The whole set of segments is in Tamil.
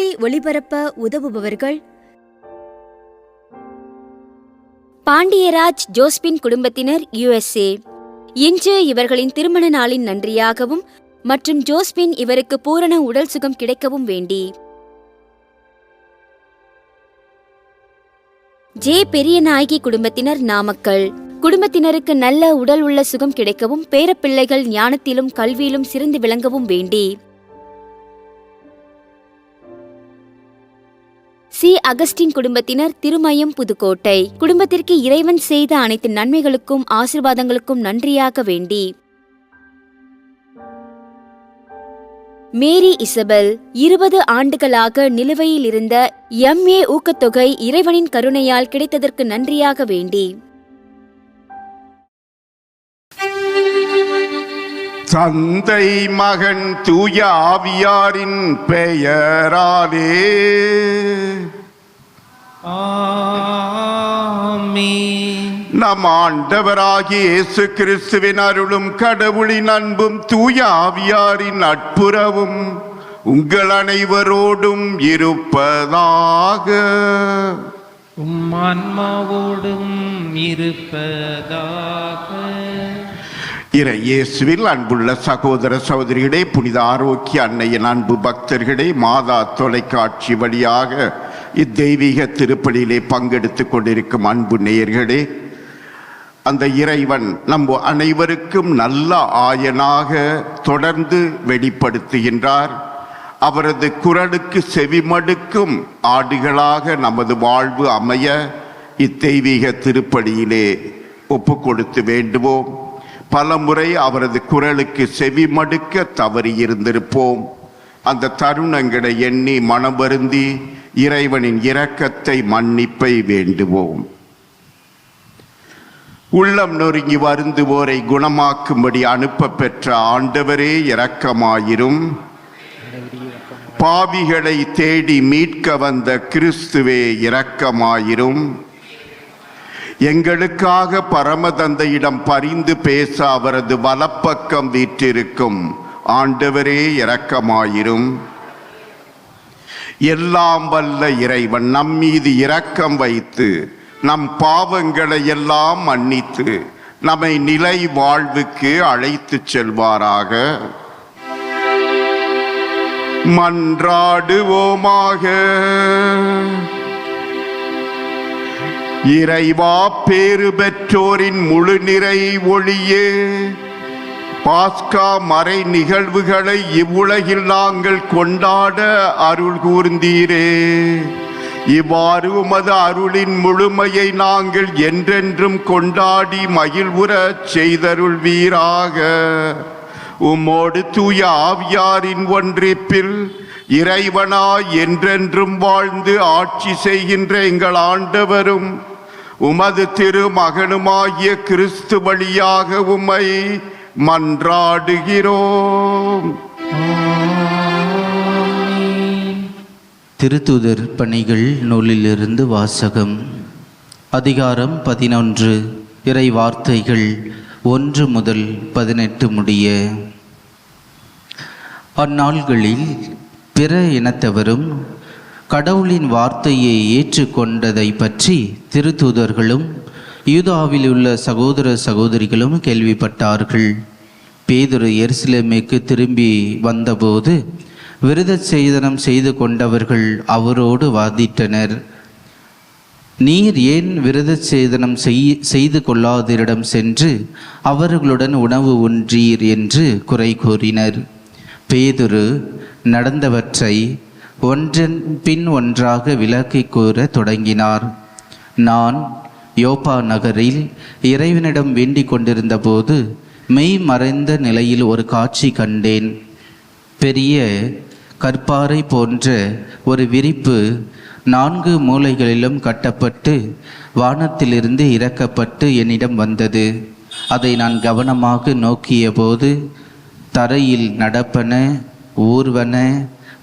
தமிழில் ஒளிபரப்ப உதவுபவர்கள் பாண்டியராஜ் ஜோஸ்பின் குடும்பத்தினர் USA. இன்று இவர்களின் திருமண நாளின் நன்றியாகவும் மற்றும் ஜோஸ்பின் இவருக்கு பூரண உடல் சுகம் கிடைக்கவும் வேண்டி ஜே பெரியநாயகி குடும்பத்தினர் நாமக்கல். குடும்பத்தினருக்கு நல்ல உடல் உள்ள சுகம் கிடைக்கவும் பேரப்பிள்ளைகள் ஞானத்திலும் கல்வியிலும் சிறந்து விளங்கவும் வேண்டி சி அகஸ்டின் குடும்பத்தினர் திருமயம் புதுக்கோட்டை. குடும்பத்திற்கு இறைவன் செய்த அனைத்து நன்மைகளுக்கும் ஆசீர்வாதங்களுக்கும் நன்றியாக வேண்டி மேரி இசபெல் 20 ஆண்டுகளாக நிலுவையில் இருந்த MA ஊக்கத்தொகை இறைவனின் கருணையால் கிடைத்ததற்கு நன்றியாக வேண்டி தந்தை மகன் தூய ஆவியாரின் பெயராலே ஆமென். நம் ஆண்டவராகிய இயேசு கிறிஸ்துவின் அருளும் கடவுளின் அன்பும் தூய ஆவியாரின் நட்புறவும் உங்கள் அனைவரோடும் இருப்பதாக. உம் ஆன்மாவோடும் இருப்பதாக. இயேசுவில் அன்புள்ள சகோதர சகோதரிகளே, புனித ஆரோக்கிய அன்னையின் அன்பு பக்தர்களே, மாதா தொலைக்காட்சி வழியாக இத்தெய்வீக திருப்பலியிலே பங்கெடுத்துக் கொண்டிருக்கும் அன்பு நேயர்களே, அந்த இறைவன் நம் அனைவருக்கும் நல்ல ஆயனாக தொடர்ந்து வெளிப்படுத்துகின்றார். அவரது குரலுக்கு செவிமடுக்கும் ஆடுகளாக நமது வாழ்வு அமைய இத்தெய்வீக திருப்பலியிலே ஒப்பு கொடுத்து வேண்டுவோம். பல முறை அவரது குரலுக்கு செவிமடுக்க தவறியிருந்திருப்போம். அந்த தருணங்களை எண்ணி மனம் வருந்தி இறைவனின் இரக்கத்தை மன்னிப்பை வேண்டுவோம். உள்ளம் நொறுங்கி வருந்துவோரை குணமாக்கும்படி அனுப்ப பெற்ற ஆண்டவரே இரக்கமாயிரும். பாவிகளை தேடி மீட்க வந்த கிறிஸ்துவே இரக்கமாயிரும். எங்களுக்காக பரமதந்தையிடம் பரிந்து பேச அவரது வலப்பக்கம் வீற்றிருக்கும் ஆண்டவரே இரக்கமாயிரும். எல்லாம் வல்ல இறைவன் நம் மீது இரக்கம் வைத்து நம் பாவங்களை எல்லாம் மன்னித்து நம்மை நிலை வாழ்வுக்கு அழைத்து செல்வாராக. மன்றாடுவோமாக. இறைவா, பேறு பெற்றோரின் முழு நிறை ஒளியே, பாஸ்கா மறை நிகழ்வுகளை இவ்வுலகில் நாங்கள் கொண்டாட அருள் கூர்ந்தீரே. இவ்வாறு உமது அருளின் முழுமையை நாங்கள் என்றென்றும் கொண்டாடி மகிழ்வுறச் செய்தருள்வீராக. உம்மோடு தூய ஆவியாரின் ஒன்றிப்பில் இறைவனாய் என்றென்றும் வாழ்ந்து ஆட்சி செய்கின்ற எங்கள் ஆண்டவரும் உமது திருமகனுமாகிய கிறிஸ்து வழியாக உம்மை மன்றாடுகிறோம். திருத்தூதர் பணிகள் நூலிலிருந்து வாசகம். அதிகாரம் 11. இறை வார்த்தைகள் 1 முதல் 18 முடிய. அந்நாள்களில் பிற இனத்தவரும் கடவுளின் வார்த்தையை ஏற்றுக்கொண்டதை பற்றி திருத்தூதர்களும் யூதாவில் உள்ள சகோதர சகோதரிகளும் கேள்விப்பட்டார்கள். பேதுரு எருசலேமுக்கு திரும்பி வந்தபோது விருத சேதனம் செய்து கொண்டவர்கள் அவரோடு வாதிட்டனர். நீர் ஏன் விருத சேதனம் செய்து கொள்ளாதவரிடம் சென்று அவர்களுடன் உணவு உண்ணீர் என்று குறை கூறினர். பேதுரு நடந்தவற்றை ஒன்றன் பின் ஒன்றாக விளக்கி கூற தொடங்கினார். நான் யோப்பா நகரில் இறைவனிடம் வேண்டிக் கொண்டிருந்த போது மெய் மறைந்த நிலையில் ஒரு காட்சி கண்டேன். பெரிய கற்பாறை போன்ற ஒரு விரிப்பு 4 மூலைகளிலும் கட்டப்பட்டு வானத்திலிருந்து இறக்கப்பட்டு என்னிடம் வந்தது. அதை நான் கவனமாக நோக்கிய போது தரையில் நடப்பன, ஊர்வன,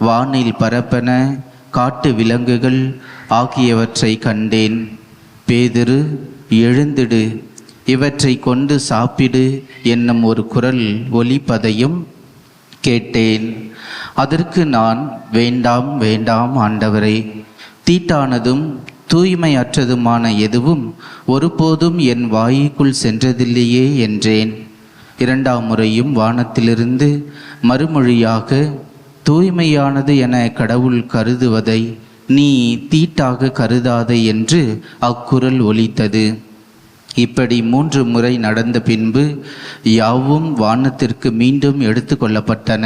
வானில் பரப்பன, காட்டு விலங்குகள் ஆகியவற்றை கண்டேன். பேதுரு, எழுந்திடு, இவற்றை கொண்டு சாப்பிடு என்னும் ஒரு குரல் ஒலிப்பதையும் கேட்டேன். அதற்கு நான், வேண்டாம் வேண்டாம் ஆண்டவரே, தீட்டானதும் தூய்மையற்றதுமான எதுவும் ஒருபோதும் என் வாய்க்குள் சென்றதில்லையே என்றேன். இரண்டாம் முறையும் வானத்திலிருந்து மறுமொழியாக, தூய்மையானது என கடவுள் கருதுவதை நீ தீட்டாக கருதாதே என்று அக்குரல் ஒலித்தது. இப்படி 3 முறை நடந்த பின்பு யாவும் வானத்திற்கு மீண்டும் எடுத்து கொள்ளப்பட்டன.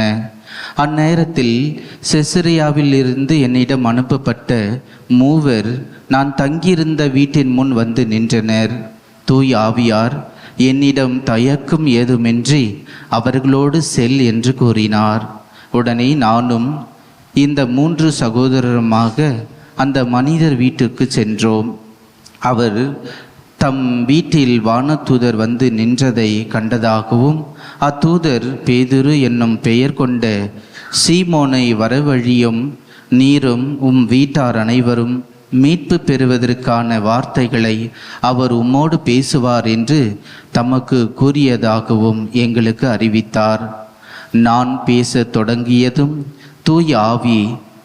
அந்நேரத்தில் செசரியாவில் இருந்து என்னிடம் அனுப்பப்பட்ட 3 நான் தங்கியிருந்த வீட்டின் முன் வந்து நின்றனர். தூய் ஆவியார் என்னிடம் தயக்கம் ஏதுமின்றி அவர்களோடு செல் என்று கூறினார். உடனே நானும் இந்த 3 சகோதரருமாக அந்த மனிதர் வீட்டிற்கு சென்றோம். அவர் தம் வீட்டில் வானதூதர் வந்து நின்றதை கண்டதாகவும், அத்தூதர் பேதுரு என்னும் பெயர் கொண்ட சீமோனை வரவழியும், நீரும் வீட்டார் அனைவரும் மீட்பு பெறுவதற்கான வார்த்தைகளை அவர் உம்மோடு பேசுவார் என்று தமக்கு கூறியதாகவும் எங்களுக்கு அறிவித்தார். நான் பேசத் தொடங்கியதும் தூய ஆவி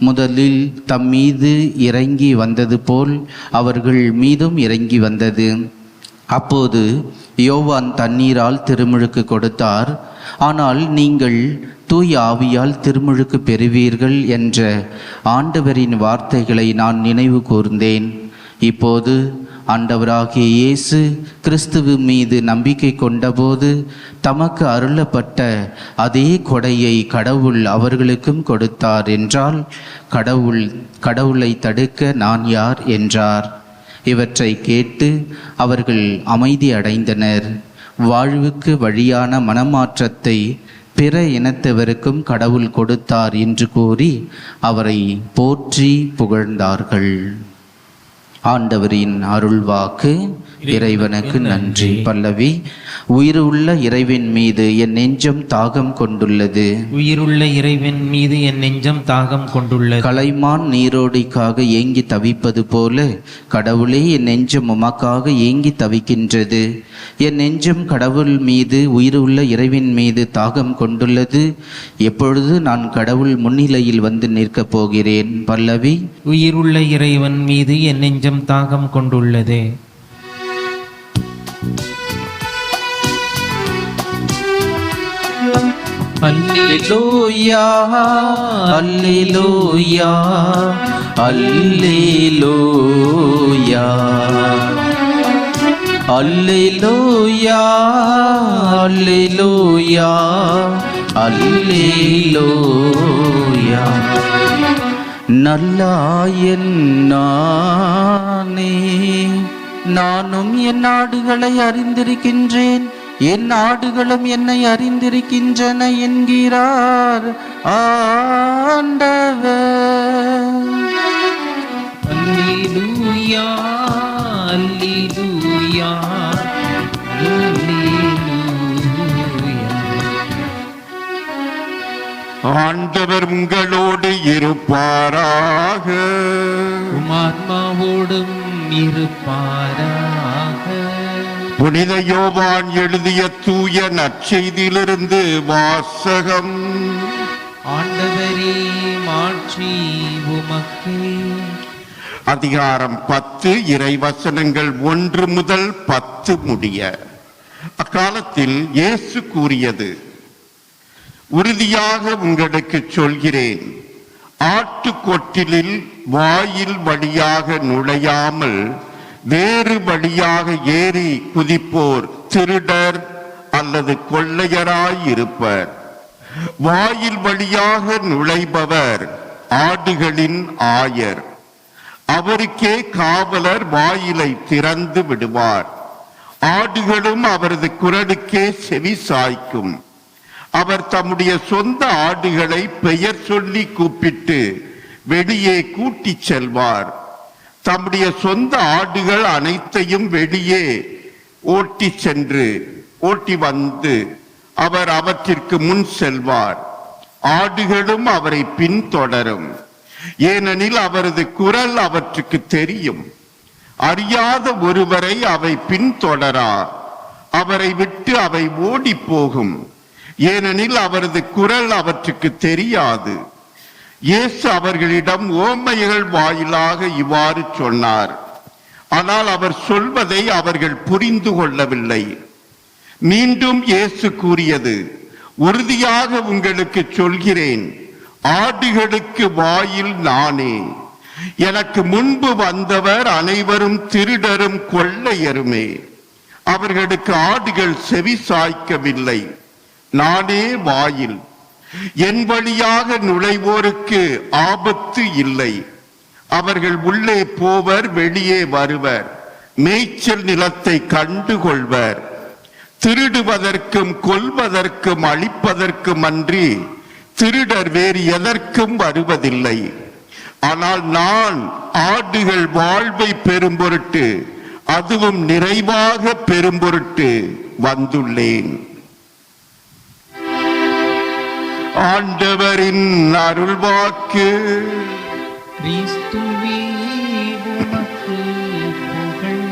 முதலில் தம் மீது இறங்கி வந்தது போல் அவர்கள் மீதும் இறங்கி வந்தது. அப்போது யோவான் தண்ணீரால் திருமுழுக்கு கொடுத்தார். ஆனால் நீங்கள் தூய ஆவியால் திருமுழுக்கு பெறுவீர்கள் என்ற ஆண்டவரின் வார்த்தைகளை நான் நினைவு கூர்ந்தேன். இப்போது ஆண்டவராகிய இயேசு கிறிஸ்துவ மீது நம்பிக்கை கொண்டபோது தமக்கு அருளப்பட்ட அதே கொடையை கடவுள் அவர்களுக்கும் கொடுத்தார் என்றால் கடவுளை தடுக்க நான் யார் என்றார். இவற்றை கேட்டு அவர்கள் அமைதி அடைந்தனர். வாழ்வுக்கு வழியான மனமாற்றத்தை பிற இனத்தவருக்கும் கடவுள் கொடுத்தார் என்று கூறி அவரை போற்றி புகழ்ந்தார்கள். ஆண்டவரின் அருள்வாக்கு. இறைவனுக்கு நன்றி. பல்லவி. உயிருள்ள இறைவன் மீது என் நெஞ்சம் தாகம் கொண்டுள்ளது. உயிருள்ள இறைவன் மீது என் நெஞ்சம் தாகம் கொண்டுள்ளது. கலைமான் நீரோடிக்காக ஏங்கி தவிப்பது போல கடவுளே என் நெஞ்சம் உமக்காக ஏங்கி தவிக்கின்றது. என் நெஞ்சம் கடவுள் மீது, உயிருள்ள இறைவன் மீது தாகம் கொண்டுள்ளது. எப்பொழுது நான் கடவுள் முன்னிலையில் வந்து நிற்கப் போகிறேன். பல்லவி. உயிருள்ள இறைவன் மீது என் நெஞ்சம் தாகம் கொண்டுள்ளது. அல்லேலூயா அல்லேலூயா அல்லேலூயா அல்லேலூயா அல்லேலூயா அல்லேலூயா. நல்லாயன் நானே, நானும் என் நாடுகளை அறிந்திருக்கின்றேன், என் நாடுகளும் என்னை அறிந்திருக்கின்றன என்கிறார் ஆண்டவர். அல்லேலூயா அல்லேலூயா அல்லேலூயா. ஆண்டவர் உங்களோடு இருப்பாராக. உம் ஆத்மாவோடும் இருப்பாராக. புனித யோவான் எழுதிய தூய நற்செய்தியிலிருந்து வாசகம். ஆண்டவரே, மாட்சி உமக்கே. அதிகாரம் 10, இறைவசனங்கள் 1 முதல் 10 முடிய. அக்காலத்தில் இயேசு கூறியது, உறுதியாக உங்களுக்கு சொல்கிறேன், ஆட்டுக்கொட்டிலில் வாயில் வழியாக நுழையாமல் வேறு வழியாக ஏறி குதிப்போர் திருடர் அல்லது கொள்ளையராயிருப்பர். வாயில் வழியாக நுழைபவர் ஆடுகளின் ஆயர். அவருக்கே காவலர் வாயிலை திறந்து விடுவார். ஆடுகளும் அவரது குரலுக்கே செவி சாய்க்கும். அவர் தம்முடைய சொந்த ஆடுகளை பெயர் சொல்லி கூப்பிட்டு வெளியே கூட்டிச் செல்வார். தம்முடைய சொந்த ஆடுகள் அனைத்தையும் வெளியே ஓட்டி வந்து அவர் அவற்றிற்கு முன் செல்வார். ஆடுகளும் அவரை பின்தொடரும். ஏனெனில் அவரது குரல் அவற்றுக்கு தெரியும். அறியாத ஒருவரை அவை பின்தொடரா. அவரை விட்டு அவை ஓடி போகும். ஏனெனில் அவரது குரல் அவற்றுக்கு தெரியாது. இயேசு அவர்களிடம் ஓமைகள் வாயிலாக இவ்வாறு சொன்னார். ஆனால் அவர் சொல்வதை அவர்கள் புரிந்து கொள்ளவில்லை. மீண்டும் இயேசு கூறியது, உறுதியாக உங்களுக்கு சொல்கிறேன், ஆடுகளுக்கு வாயில் நானே. எனக்கு முன்பு வந்தவர் அனைவரும் திருடரும் கொள்ளையருமே. அவர்களுக்கு ஆடுகள் செவி சாய்க்கவில்லை. நானே வாயில். என் வழியாக நுழைவோருக்கு ஆபத்து இல்லை. அவர்கள் உள்ளே போவர், வெளியே வருவர், மேய்ச்சல் நிலத்தை கண்டுகொள்வர். திருடுவதற்கும் கொல்வதற்கும் அழிப்பதற்கும் அன்றி திருடர் வேறு எதற்கும் வருவதில்லை. ஆனால் நான் ஆடுகள் வாழ்வை பெறும் பொருட்டு, அதுவும் நிறைவாக பெறும் பொருட்டு வந்துள்ளேன். ஆண்டவரின் அருள்வாக்கு. கிறிஸ்துவே உமக்கு புகழ்.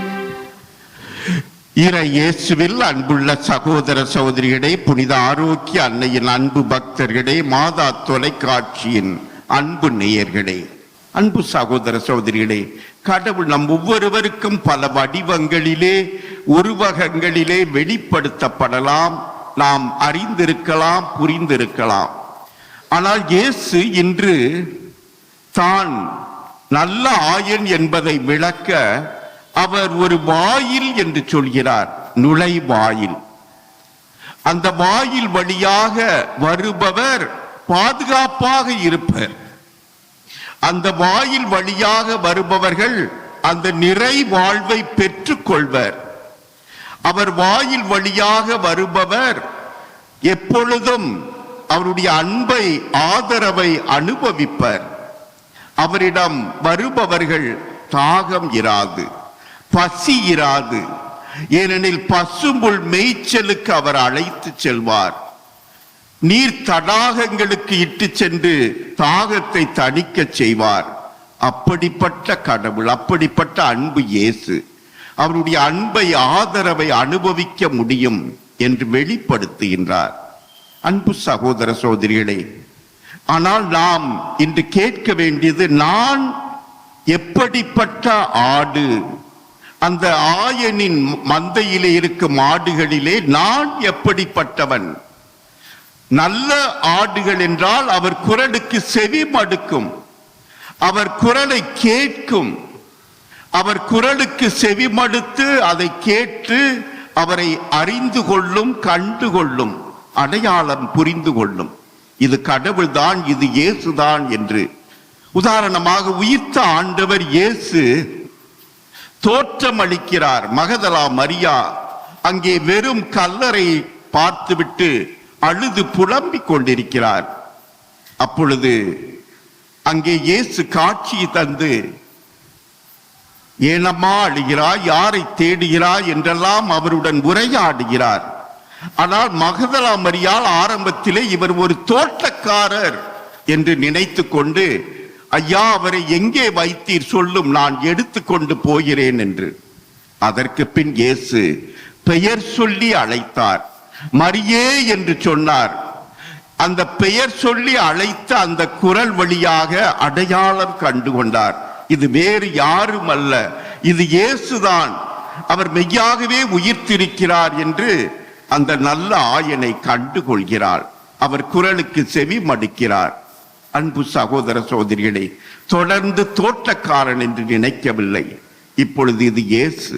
இறை இயேசுவில் அன்புள்ள சகோதர சகோதரிகளே, புனித ஆரோக்கிய அன்னையின் அன்பு பக்தர்களே, மாதா தொலைக்காட்சியின் அன்பு நேயர்களே, அன்பு சகோதர சகோதரிகளே, கடவுள் நம் ஒவ்வொருவருக்கும் பல வடிவங்களிலே உருவகங்களிலே வெளிப்படுத்தப்படலாம். நாம் அறிந்திருக்கலாம், புரிந்திருக்கலாம். ஆனால் இயேசு இன்று தான் நல்ல ஆயன் என்பதை விளக்க அவர் ஒரு வாயில் என்று சொல்கிறார், நுழைவாயில். அந்த வாயில் வழியாக வருபவர் பாதுகாப்பாக இருப்பர். அந்த வாயில் வழியாக வருபவர்கள் அந்த நிறை வாழ்வை பெற்றுக் கொள்வர். அவர் வாயில் வழியாக வருபவர் எப்பொழுதும் அவருடைய அன்பை, ஆதரவை அனுபவிப்பர். அவரிடம் வருபவர்கள் தாகம் இராது, பசி இராது. ஏனெனில் பசும்புல் மேய்ச்சலுக்கு அவர் அழைத்து செல்வார். நீர் தடாகங்களுக்கு இட்டு சென்று தாகத்தை தணிக்க செய்வார். அப்படிப்பட்ட கடவுள், அப்படிப்பட்ட அன்பு இயேசு. அவருடைய அன்பை, ஆதரவை அனுபவிக்க முடியும் என்று வெளிப்படுத்துகின்றார். அன்பு சகோதர சகோதரிகளே, ஆனால் நாம் இன்று கேட்க வேண்டியது, நான் எப்படிப்பட்ட ஆடு? அந்த ஆயனின் மந்தையிலே இருக்கும் ஆடுகளிலே நான் எப்படிப்பட்டவன்? நல்ல ஆடுகள் என்றால் அவர் குரலுக்கு செவி மடுக்கும், அவர் குரலை கேட்கும். அவர் குரலுக்கு செவி மடுத்து அதை கேட்டு அவரை அறிந்து கொள்ளும், கண்டு கொள்ளும், அடையாளம் புரிந்து கொள்ளும். இது கடவுள்தான், இது இயேசுதான் என்று. உதாரணமாக உயிர்த்த ஆண்டவர் இயேசு தோற்றம் அளிக்கிறார். மகதலா மரியா அங்கே வெறும் கல்லறை பார்த்துவிட்டு அழுது புலம்பிக் கொண்டிருக்கிறார். அப்பொழுது அங்கே இயேசு காட்சி தந்து, ஏனம்மா அழுகிறாய், யாரை தேடுகிறாய் என்றெல்லாம் அவருடன் உரையாடுகிறார். ஆனால் மகதலா மரியாள் ஆரம்பத்திலே இவர் ஒரு தோட்டக்காரர் என்று நினைத்து கொண்டு, ஐயா அவரை எங்கே வைத்தீர் சொல்லும், நான் எடுத்து கொண்டு போகிறேன் என்று. அதற்கு பின் இயேசு பெயர் சொல்லி அழைத்தார். மரியே என்று சொன்னார். அந்த பெயர் சொல்லி அழைத்த அந்த குரல் வழியாக அடையாளம் கண்டு கொண்டார். இது வேறு யாரும் அல்ல, இது இயேசுதான், அவர் மெய்யாகவே உயிர்த்திருக்கிறார் என்று அந்த நல்ல ஆயனை கண்டு கொள்கிறார். அவர் குரலுக்கு செவி மடுக்கிறார். அன்பு சகோதர சகோதரிகளே, தொடர்ந்து தோட்டக்காரன் என்று நினைக்கவில்லை. இப்பொழுது இது இயேசு,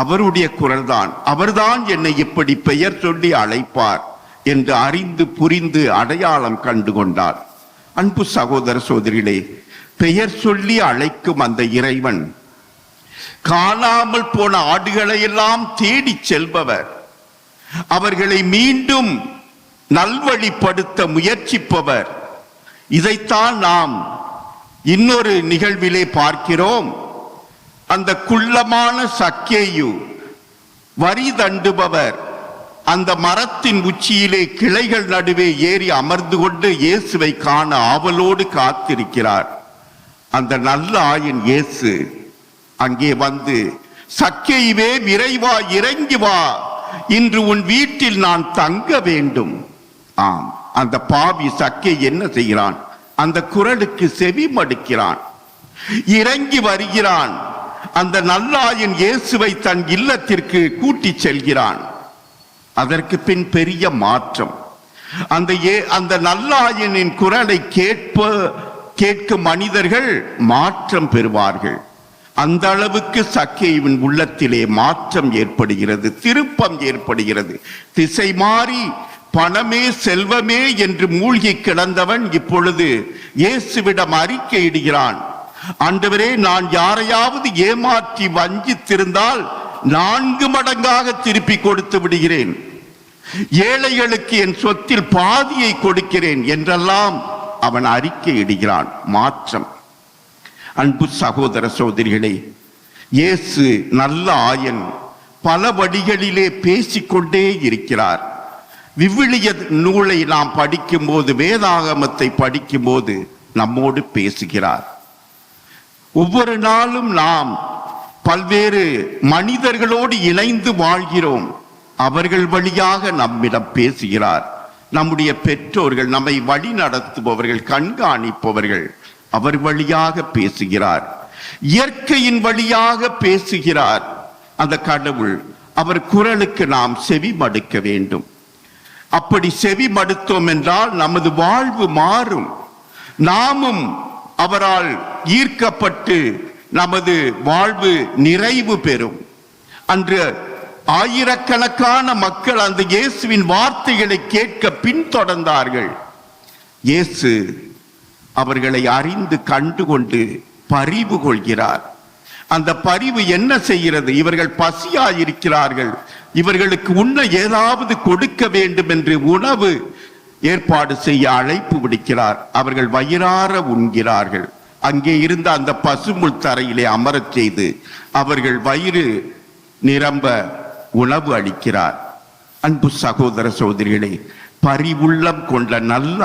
அவருடைய குரல்தான். அவர்தான் என்னை இப்படி பெயர் சொல்லி அழைப்பார் என்று அறிந்து புரிந்து அடையாளம் கண்டு கொண்டார். அன்பு சகோதர சகோதரிகளே, பெயர் சொல்லி அழைக்கும் அந்த இறைவன் காணாமல் போன ஆடுகளை எல்லாம் தேடி செல்பவர். அவர்களை மீண்டும் நல்வழிப்படுத்த முயற்சிப்பவர். இதைத்தான் நாம் இன்னொரு நிகழ்விலே பார்க்கிறோம். அந்த குள்ளமான சக்கேயு, வரி தண்டுபவர், அந்த மரத்தின் உச்சியிலே கிளைகள் நடுவே ஏறி அமர்ந்து கொண்டு இயேசுவை காண ஆவலோடு காத்திருக்கிறார். அந்த நல்ல ஆயன் இயேசு அங்கே வந்து, சக்கேயுவே விரைவா, இறங்கி வா, இன்று உன் வீட்டில் நான் தங்க வேண்டும் ஆம், அந்த பாவி சக்கை என்ன செய்கிறான்? அந்த குரலுக்கு செவி மடுக்கிறான், இறங்கி வருகிறான். அந்த நல்லாயன் இயேசுவை தன் இல்லத்திற்கு கூட்டிச் செல்கிறான். அதற்கு பின் பெரிய மாற்றம். அந்த நல்லாயனின் குரலை கேட்கும் மனிதர்கள் மாற்றம் பெறுவார்கள். அந்த அளவுக்கு சக்கேயுவின் உள்ளத்திலே மாற்றம் ஏற்படுகிறது, திருப்பம் ஏற்படுகிறது. திசை மாறி பணமே செல்வமே என்று மூழ்கி கிடந்தவன் இப்பொழுது இயேசுவிடம் அறிக்கையிடுகிறான். ஆண்டவரே, நான் யாரையாவது ஏமாற்றி வஞ்சித்திருந்தால் 4 மடங்காக திருப்பி கொடுத்து விடுகிறேன், ஏழைகளுக்கு என் சொத்தில் பாதியை கொடுக்கிறேன் என்றெல்லாம் அவன் அறிக்கையிடுகிறான். மாற்றம். அன்பு சகோதர சகோதரிகளே, இயேசு நல்ல ஆயன் பல வழிகளிலே பேசிக்கொண்டே இருக்கிறார். விவிலிய நூலை நாம் படிக்கும்போது, வேதாகமத்தை படிக்கும்போது நம்மோடு பேசுகிறார். ஒவ்வொரு நாளும் நாம் பல்வேறு மனிதர்களோடு இணைந்து வாழ்கிறோம். அவர்கள் வழியாக நம்மிடம் பேசுகிறார். நம்முடைய பெற்றோர்கள், நம்மை வழி நடத்துபவர்கள், கண்காணிப்பவர்கள், அவர் வழியாக பேசுகிறார். இயற்கையின் வழியாக பேசுகிறார் அந்த கடவுள். அவர் குரலுக்கு நாம் செவி மடுக்க வேண்டும். அப்படி செவி மடுத்தோம் என்றால் நமது வாழ்வு மாறும். நாமும் அவரால் ஈர்க்கப்பட்டு நமது வாழ்வு நிறைவு பெறும். அன்று ஆயிரக்கணக்கான மக்கள் அந்த இயேசுவின் வார்த்தைகளை கேட்க பின்தொடர்ந்தார்கள். இயேசு அவர்களை அறிந்து கண்டுகொண்டு பரிவு கொள்கிறார். அந்த பரிவு என்ன செய்கிறது? இவர்கள் பசியாயிருக்கிறார்கள், இவர்களுக்கு உண்ண ஏதாவது கொடுக்க வேண்டும் என்று உணவு ஏற்பாடு செய்ய அழைப்பு விடுக்கிறார். அவர்கள் வயிறார உண்கிறார்கள். அங்கே இருந்த அந்த பசுமுள் தரையிலே அமரச் செய்து அவர்கள் வயிறு நிரம்ப உணவு அளிக்கிறார். அன்பு சகோதர சகோதரிகளே, பரிவுள்ளம் கொண்ட நல்ல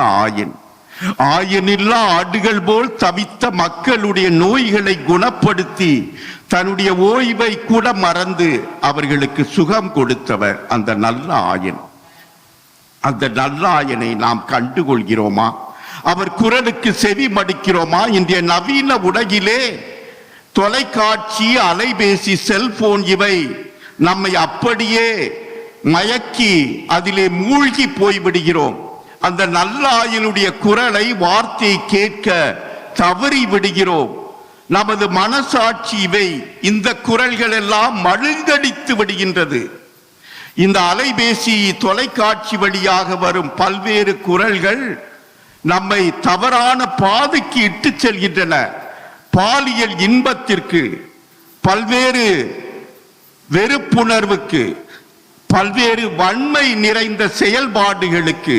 ஆயனில்லா ஆடுகள் போல் தவித்த மக்களுடைய நோய்களை குணப்படுத்தி தன்னுடைய ஓய்வை கூட மறந்து அவர்களுக்கு சுகம் கொடுத்தவர் அந்த நல்ல ஆயன். அந்த நல்ல ஆயனை நாம் கண்டுகொள்கிறோமா? அவர் குரலுக்கு செவி மடுக்கிறோமா? இன்றைய நவீன உலகிலே தொலைக்காட்சி, அலைபேசி, செல்போன் இவை நம்மை அப்படியே மயக்கி அதிலே மூழ்கி போய்விடுகிறோம். அந்த நல்ல ஆயனுடைய குரலை, வார்த்தையை கேட்க தவறி விடுகிறோம். நமது மனசாட்சி இவை இந்த குரல்கள் எல்லாம் மழுங்கடித்து விடுகின்றது. இந்த அலைபேசி, தொலைக்காட்சி வழியாக வரும் பல்வேறு குரல்கள் நம்மை தவறான பாதைக்கு இட்டு செல்கின்றன. பாலியல் இன்பத்திற்கு, பல்வேறு வெறுப்புணர்வுக்கு, பல்வேறு வன்மை நிறைந்த செயல்பாடுகளுக்கு,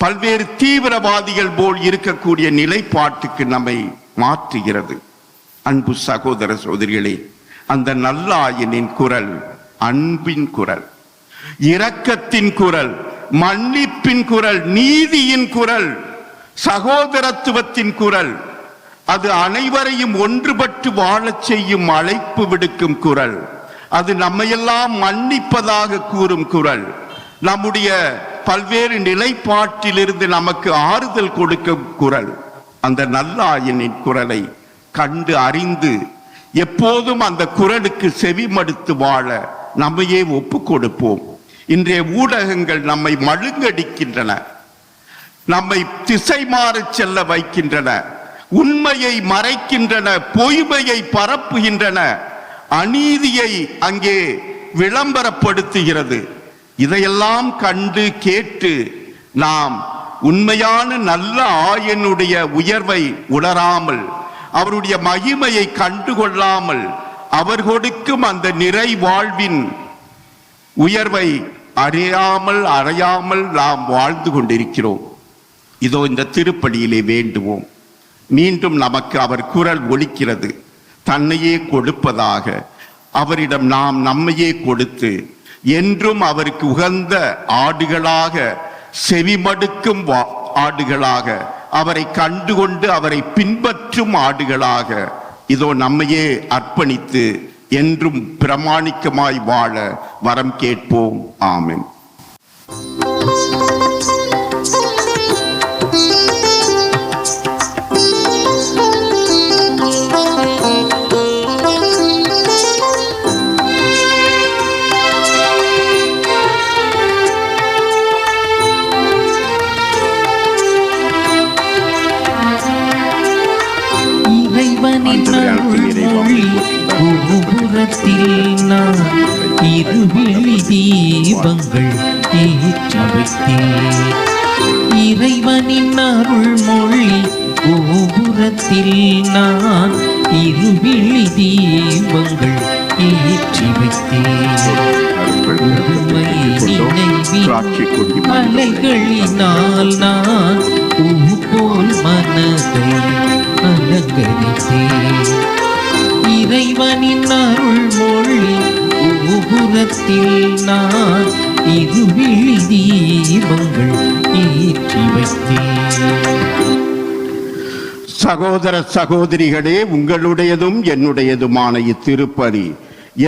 பல்வேறு தீவிரவாதிகள் போல் இருக்கக்கூடிய நிலைப்பாட்டுக்கு நம்மை மாற்றுகிறது. அன்பு சகோதர சகோதரிகளே, அந்த நல்ல ஆயனின் குரல் அன்பின் குரல், இரக்கத்தின் குரல், மன்னிப்பின் குரல், நீதியின் குரல், சகோதரத்துவத்தின் குரல். அது அனைவரையும் ஒன்றுபட்டு வாழச் செய்யும் அழைப்பு விடுக்கும் குரல். அது நம்மையெல்லாம் மன்னிப்பதாக கூறும் குரல். நம்முடைய பல்வேறு நிலைப்பாட்டிலிருந்து நமக்கு ஆறுதல் கொடுக்கும் குரல். அந்த நல்ல ஆயனின் குரலை கண்டு அறிந்து எப்போதும் அந்த குரலுக்கு செவி மடுத்து வாழ நம்மையே ஒப்பு கொடுப்போம். இன்றைய ஊடகங்கள் நம்மை மழுங்கடிக்கின்றன, நம்மை திசை மாறச் செல்ல வைக்கின்றன, உண்மையை மறைக்கின்றன, பொய்மையை பரப்புகின்றன, அநீதியை அங்கே விளம்பரப்படுத்துகிறது. இதையெல்லாம் கண்டு கேட்டு நாம் உண்மையான நல்ல ஆயனுடைய உயர்வை உணராமல், அவருடைய மகிமையை கண்டுகொள்ளாமல், அவர் கொடுக்கும் அந்த நிறை வாழ்வின் உயர்வை அறையாமல் நாம் வாழ்ந்து கொண்டிருக்கிறோம். இதோ இந்த திருப்பலியிலே வேண்டுவோம். மீண்டும் நமக்கு அவர் குரல் ஒலிக்கிறது. தன்னையே கொடுப்பதாக அவரிடம் நாம் நம்மையே கொடுத்து என்றும் அவருக்கு உகந்த ஆடுகளாக, செவிமடுக்கும் ஆடுகளாக, அவரை கண்டுகொண்டு அவரை பின்பற்றும் ஆடுகளாக இதோ நம்மையே அர்ப்பணித்து என்றும் பிரமாணிக்கமாய் வாழ வரம் கேட்போம். ஆமென். கோபுரத்தில் நான் இருவிழி தீபங்கள் ஏற்றி வைத்தேன். இறைவனின் அருள் மொழி கோபுரத்தில் நான் இருவிழி தீபங்கள் ஏற்றி வைத்தேன். அலைகளினால் நான் பூ போல் மனதை அலங்கரித்தேன். இறைவனின் அருள் மொழி கோபுரத்தில் நான் இருவிழி தீபங்கள் ஏற்றி வைத்தேன். சகோதர சகோதரிகளே, உங்களுடையதும் என்னுடையதுமான இத்திருப்பலி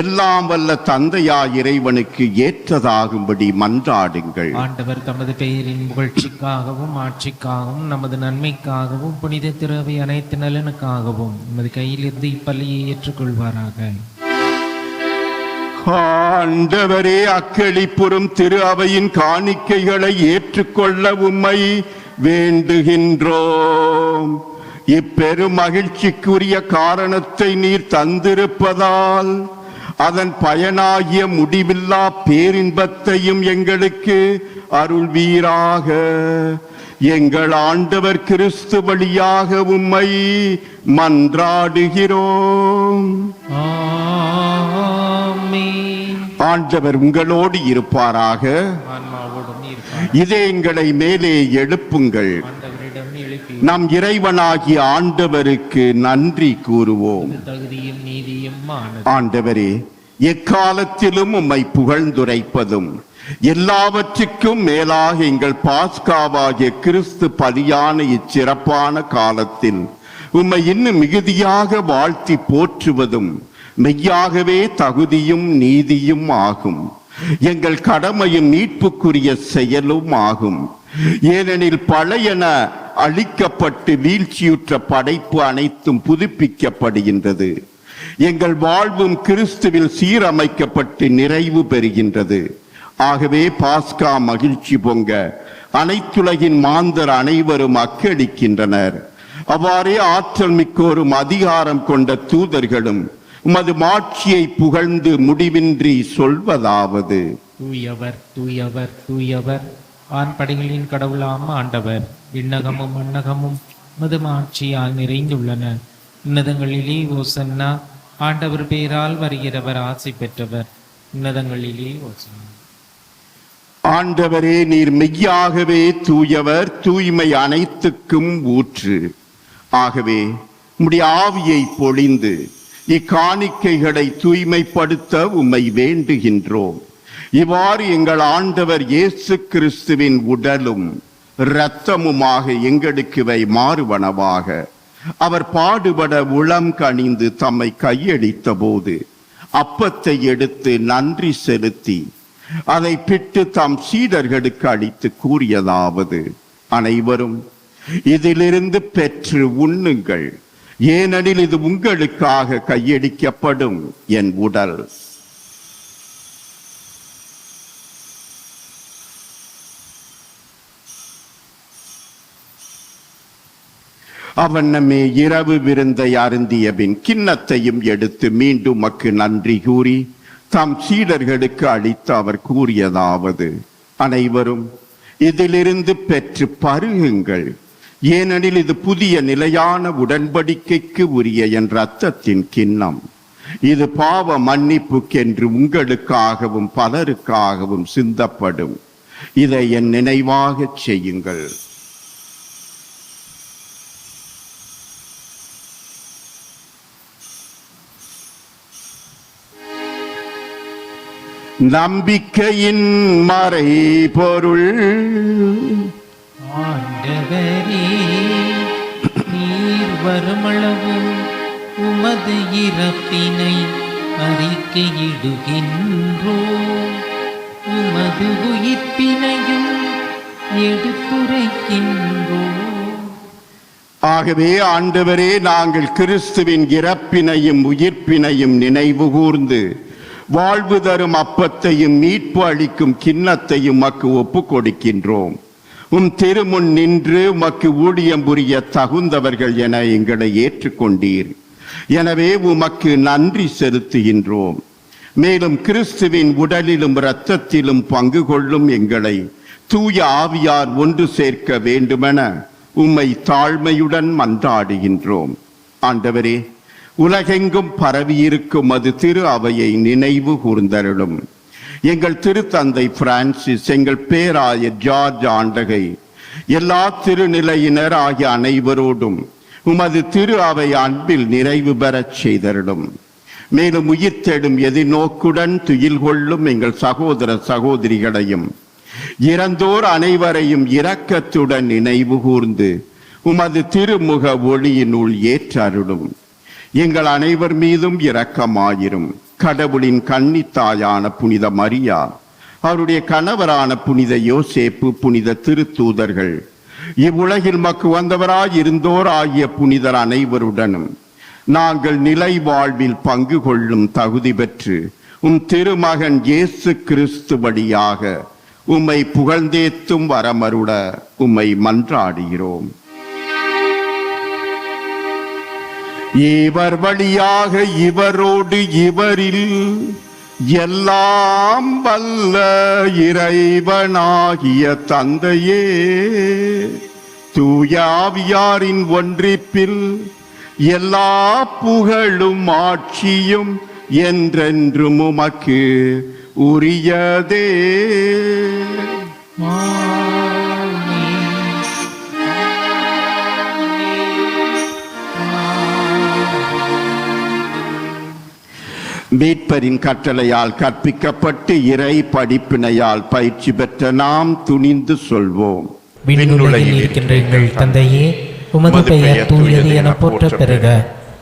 எல்லாம் வல்ல தந்தையா இறைவனுக்கு ஏற்றதாகும்படி மன்றாடுங்கள். ஆண்டவர் தமது பெயரின் புகழ்ச்சிக்காகவும் ஆட்சிக்காகவும் நமது நன்மைக்காகவும் புனித திரவை அனைத்து நலனுக்காகவும் நமது கையிலிருந்து இப்பலியை ஏற்றுக்கொள்வாராக. ஆண்டவரே, அக்களிப்புறும் திரு அவையின் காணிக்கைகளை ஏற்றுக்கொள்ள உம்மை வேண்டுகின்றோம். இப்பெரும் மகிழ்ச்சிக்குரிய காரணத்தை நீர் தந்திருப்பதால் அதன் பயனாகிய முடிவில்லா பேரின்பத்தையும் எங்களுக்கு அருள்வீராக. எங்கள் ஆண்டவர் கிறிஸ்து வழியாக உம்மை மன்றாடுகிறோம். ஆண்டவர் உங்களோடு இருப்பாராக. இதயங்களை மேலே எழுப்புங்கள். நம் இறைவனாகிய ஆண்டவருக்கு நன்றி கூறுவோம். ஆண்டவரே, எக்காலத்திலும் உம்மை புகழ்ந்துரைப்பதும் எல்லாவற்றுக்கும் மேலாக எங்கள் பாஸ்காவாகிய கிறிஸ்து பலியான இச்சிறப்பான காலத்தில் உம்மை இன்னும் மிகுதியாக வாழ்த்தி போற்றுவதும் மெய்யாகவே தகுதியும் நீதியும் ஆகும். எங்கள் கடமையும் மீட்புக்குரிய செயலும் ஆகும். ஏனெனில் பழையன அழிக்கப்பட்டு வீழ்ச்சியுற்ற படைப்பு அனைத்தும் புதுப்பிக்கப்படுகின்றது. எங்கள் வாழ்வும் கிறிஸ்துவில் சீரமைக்கப்பட்டு நிறைவு பெறுகின்றது. ஆகவே பாஸ்கா மகிழ்ச்சி பொங்க அனைத்துலகின் மாந்தர் அனைவரும் அக்களிக்கின்றனர். அவ்வாறே ஆற்றல் மிக்கோரும் அதிகாரம் கொண்ட தூதர்களும் உமது மாட்சியை புகழ்ந்து முடிவின்றி சொல்வதாவது: தூயவர் தூயவர் தூயவர், ஆண்படைகளின் கடவுளாம் ஆண்டவர். விண்ணகமும் மண்ணகமும் மது மாட்சியால் நிறைந்துள்ளன. உன்னதங்களிலே ஓசன்னா. ஆண்டவர் பெயரால் வருகிறவர் ஆசை பெற்றவர். உன்னதங்களிலே ஓசன்னா. ஆண்டவரே, நீர் மெய்யாகவே தூயவர், தூய்மை அனைத்துக்கும் ஊற்று. ஆகவே உம்முடைய ஆவியை பொழிந்து இக்காணிக்கைகளை தூய்மைப்படுத்த உம்மை வேண்டுகின்றோம். இவ்வாறு எங்கள் ஆண்டவர் இயேசு கிறிஸ்துவின் உடலும் இரத்தமுமாக எங்களுக்கு இவை மாறுவனவாக. அவர் பாடுபட உளம் கனிந்து தம்மை கையளித்த போது அப்பத்தை எடுத்து நன்றி செலுத்தி அதை பிட்டு தம் சீடர்களுக்கு அளித்து கூறியதாவது: அனைவரும் இதிலிருந்து பெற்று உண்ணுங்கள், ஏனெனில் இது உங்களுக்காக கையளிக்கப்படும் என் உடல். அவனமே இரவு விருந்தை அருந்திய பின் கிண்ணத்தையும் எடுத்து மீண்டும் மக்கு நன்றி கூறி தம் சீடர்களுக்கு அளித்து அவர் கூறியதாவது: அனைவரும் இதிலிருந்து பெற்று பருகுங்கள், ஏனெனில் இது புதிய நிலையான உடன்படிக்கைக்கு உரிய என் இரத்தத்தின் கிண்ணம். இது பாவ மன்னிப்புக்கென்று உங்களுக்காகவும் பலருக்காகவும் சிந்தப்படும். இதை என் நினைவாக செய்யுங்கள். நம்பிக்கையின் மறை பொருள். ஆண்டவரே, நீர் வருமளவு உமது இறப்பினை அறிக்கையிடுகின்றோம், உமது உயிர்ப்பினையும் எடுத்துரைக்கின்றோம். ஆகவே ஆண்டவரே, நாங்கள் கிறிஸ்துவின் இறப்பினையும் உயிர்ப்பினையும் நினைவு கூர்ந்து வாழ்வு தரும் அப்பத்தையும் மீட்பு அளிக்கும் கிண்ணத்தையும் மக்கு ஒப்பு கொடுக்கின்றோம். உம் திருமுன் நின்று மக்கு ஊழியம் புரிய தகுந்தவர்கள் என எங்களை ஏற்றுக்கொண்டீர். எனவே உமக்கு நன்றி செலுத்துகின்றோம். மேலும் கிறிஸ்துவின் உடலிலும் இரத்தத்திலும் பங்கு கொள்ளும் எங்களை தூய ஆவியார் ஒன்று சேர்க்க வேண்டுமென உம்மை தாழ்மையுடன் மன்றாடுகின்றோம். ஆண்டவரே, உலகெங்கும் பரவியிருக்கும் அது திரு அவையை நினைவு கூர்ந்தருளும். எங்கள் திருத்தந்தை பிரான்சிஸ், எங்கள் பேராயர் ஜார்ஜ் ஆண்டகை, எல்லா திருநிலையினர் ஆகிய அனைவரோடும் உமது திரு அவை அன்பில் நிறைவு பெறச் செய்தருளும். மேலும் உயிர்த்தெடும் எதிர்நோக்குடன் துயில் கொள்ளும் எங்கள் சகோதர சகோதரிகளையும் இறந்தோர் அனைவரையும் இரக்கத்துடன் நினைவு கூர்ந்து உமது திருமுக ஒளியினுள் ஏற்றருளும். எங்கள் அனைவர் மீதும் இரக்கமாயிரும். கடவுளின் கன்னித்தாயான புனித மரியா, அவருடைய கணவரான புனித யோசேப்பு, புனித திருத்தூதர்கள், இவ்வுலகில் மக்கு வந்தவராய் இருந்தோர் ஆகிய புனிதர் அனைவருடனும் நாங்கள் நிலை வாழ்வில் பங்கு கொள்ளும் தகுதி பெற்று உம் திருமகன் இயேசு கிறிஸ்து வழியாக உம்மை புகழ்ந்தேத்தும் வரமருட உம்மை மன்றாடுகிறோம். இவர் வழியாக இவரோடு இவரில் எல்லாம் வல்ல இறைவனாகிய தந்தையே, தூய ஆவியாரின் ஒன்றிப்பில் எல்லா புகழும் ஆட்சியும் என்றென்றும் உமக்கு உரியதே. மீட்பரின் கட்டளையால் கற்பிக்கப்பட்டு இறை படிப்பினையால் பயிற்சி பெற்ற நாம் துணிந்து சொல்வோம். விண்ணுலகில் இருக்கின்ற எங்கள் தந்தையே, உமது பெயர் தூயது என போற்ற பெறுக.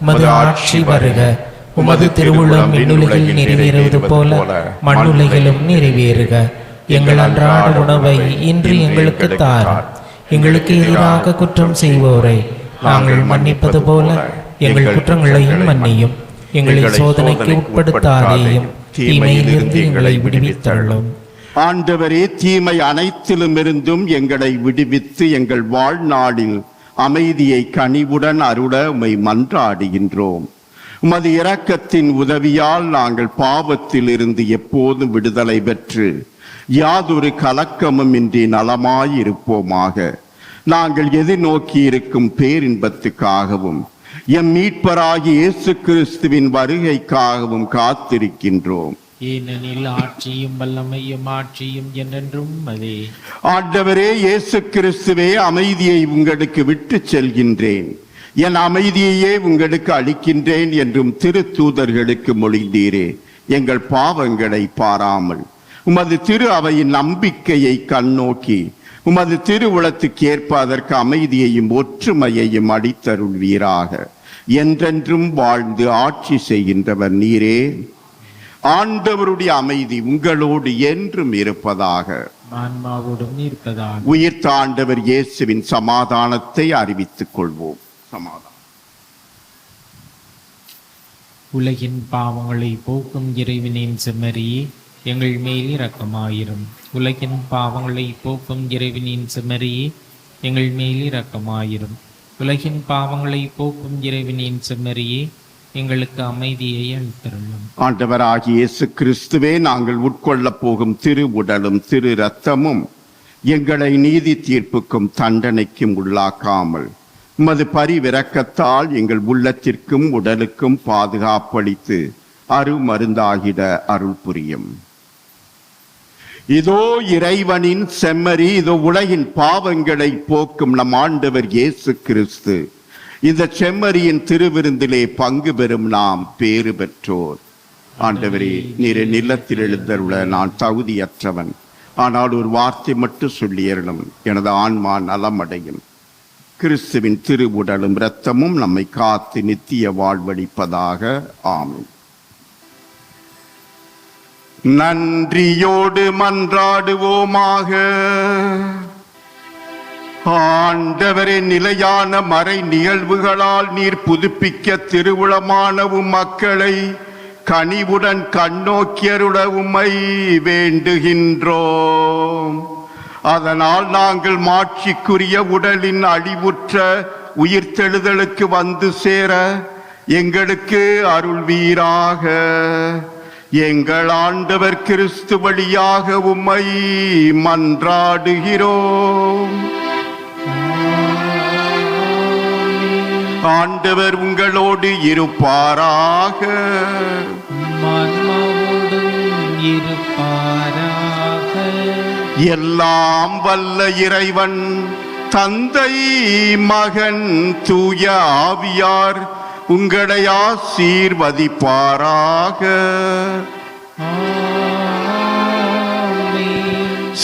உமது ஆட்சி வருக. உமது திருவுள்ளம் விண்ணுலகில் நிறைவேறுவது போல மண்ணுலகிலும் நிறைவேறுக. எங்கள் அன்றாட உணவை இன்று எங்களுக்கு தாரும். எங்களுக்கு எதிராக குற்றம் செய்வோரை நாங்கள் மன்னிப்பது போல எங்கள் குற்றங்களையும் மன்னியும். எங்களை சோதனைக்கு உட்படுத்தாதேயும், தீமையிலிருந்து எங்களை விடுவித்தருளும். ஆண்டவரே, தீமை அனைத்திலும் இருந்தும் எங்களை விடுவித்து எங்கள் வாழ்நாளில் அமைதியை கனிவுடன் அருள உம்மை மன்றாடுகின்றோம். உமது இரக்கத்தின் உதவியால் நாங்கள் பாவத்தில் இருந்து எப்போதும் விடுதலை பெற்று யாதொரு கலக்கமும் இன்றி நலமாயிருப்போமாக. நாங்கள் எதிர்நோக்கி இருக்கும் பேரின்பத்துக்காகவும் எம் மீட்பராகிய இயேசு கிறிஸ்துவின் வருகைக்காகவும் காத்திருக்கின்றோம். ஏனெனில் ஆட்சியும் வல்லமையும் ஆட்சியும் என்றென்றும் அதே. ஆண்டவரே இயேசு கிறிஸ்துவே, அமைதியை உங்களுக்கு விட்டு செல்கின்றேன், என் அமைதியையே உங்களுக்கு அளிக்கின்றேன் என்றும் திருத்தூதர்களுக்கு மொழிந்தீரே. எங்கள் பாவங்களை பாராமல் உமது திரு அவையின் நம்பிக்கையை கண்ணோக்கி உமது திருவுளத்துக்கு ஏற்ப அதற்கு அமைதியையும் ஒற்றுமையையும் அளித்தருள்வீராக. என்றென்றும் வாழ்ந்து ஆட்சி செய்கின்றவர் நீரே. ஆண்டவருடைய அமைதி உங்களோடு என்றும் இருப்பதாக. ஆன்மாவோடும் இருப்பதாக. உயிர்த்த ஆண்டவர் இயேசுவின் சமாதானத்தை அறிவித்துக் கொள்வோம். சமாதானம். உலகின் பாவங்களை போக்கும் இறைவனின் செம்மறியே, எங்கள் மேல் இரக்கமாயிரும். உலகின் பாவங்களை போக்கும் இறைவனின் செம்மறியே, எங்கள் மேல் இரக்கமாயிரும். உலகின் பாவங்களை போக்கும் இறைவனின் செம்மறியே, எங்களுக்கு அமைதியை அளித்தருளும். ஆண்டவராகிய இயேசு கிறிஸ்துவே, நாங்கள் உட்கொள்ளப் போகும் திரு உடலும் திரு இரத்தமும் எங்களை நீதி தீர்ப்புக்கும் தண்டனைக்கும் உள்ளாக்காமல் உமது பரிவிரக்கத்தால் எங்கள் உள்ளத்திற்கும் உடலுக்கும் பாதுகாப்பளித்து அருமருந்தாகிட அருள் புரியும். இதோ இறைவனின் செம்மறி, இதோ உலகின் பாவங்களை போக்கும் நம் ஆண்டவர் இயேசு கிறிஸ்து. இந்த செம்மறியின் திருவிருந்திலே பங்கு பெறும் நாம் பேறு பெற்றோர். ஆண்டவரே, நீர் நிலத்தில் எழுந்தருள நான் தகுதியற்றவன், ஆனால் ஒரு வார்த்தை மட்டும் சொல்லியறலும் எனது ஆன்மா நலமடையும். கிறிஸ்துவின் திருவுடலும் இரத்தமும் நம்மை காத்து நித்திய வாழ்வளிப்பதாக. ஆமென். நன்றியோடு மன்றாடுவோமாக. ஆண்டவரே, நிலையான மறை நிகழ்வுகளால் நீர் புதுப்பிக்க திருவுளமானவும் மக்களை கனிவுடன் கண்ணோக்கியருட உம்மை வேண்டுகின்றோம். அதனால் நாங்கள் மாட்சிக்குரிய உடலின் அழிவுற்ற உயிர்த்தெழுதலுக்கு வந்து சேர எங்களுக்கு அருள்வீராக. எங்கள் ஆண்டவர் கிறிஸ்து வழியாக உம்மை மன்றாடுகிறோம். ஆண்டவர் உங்களோடு இருப்பாராக. எல்லாம் வல்ல இறைவன் தந்தை மகன் தூய ஆவியார் உங்களை ஆசீர்வதிப்பாராக.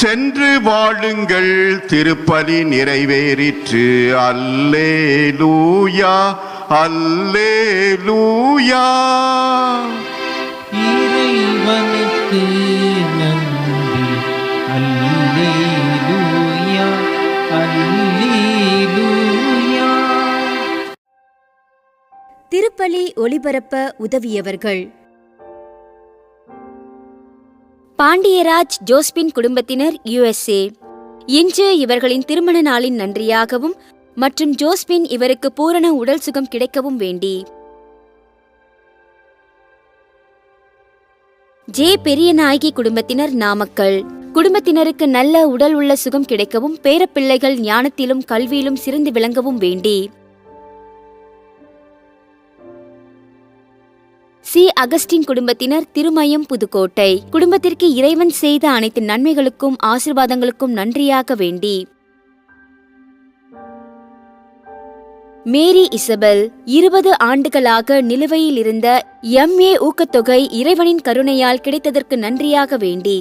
சென்று வாழுங்கள், திருப்பலி நிறைவேறிற்று. அல்லேலூயா அல்லேலூயா. இறைவனுக்கு நன்றி. அல்லேலூயா அல்லேலூயா. திருப்பலி ஒளிபரப்ப உதவியவர்கள்: பாண்டியராஜ் ஜோஸ்பின் குடும்பத்தினர் USA. இன்று இவர்களின் திருமண நாளின் நன்றியாகவும் மற்றும் ஜோஸ்பின் இவருக்கு பூரண உடல் சுகம் கிடைக்கவும் வேண்டி. ஜே பெரியநாயகி குடும்பத்தினர் நாமக்கல். குடும்பத்தினருக்கு நல்ல உடல் உள்ள சுகம் கிடைக்கவும் பேரப்பிள்ளைகள் ஞானத்திலும் கல்வியிலும் சிறந்து விளங்கவும் வேண்டி. சி அகஸ்டின் குடும்பத்தினர் திருமயம் புதுக்கோட்டை. குடும்பத்திற்கு இறைவன் செய்த அனைத்து நன்மைகளுக்கும் ஆசீர்வாதங்களுக்கும் நன்றியாக வேண்டி. மேரி இசபெல் 20 ஆண்டுகளாக நிலுவையில் இருந்த MA ஊக்கத்தொகை இறைவனின் கருணையால் கிடைத்ததற்கு நன்றியாக வேண்டி.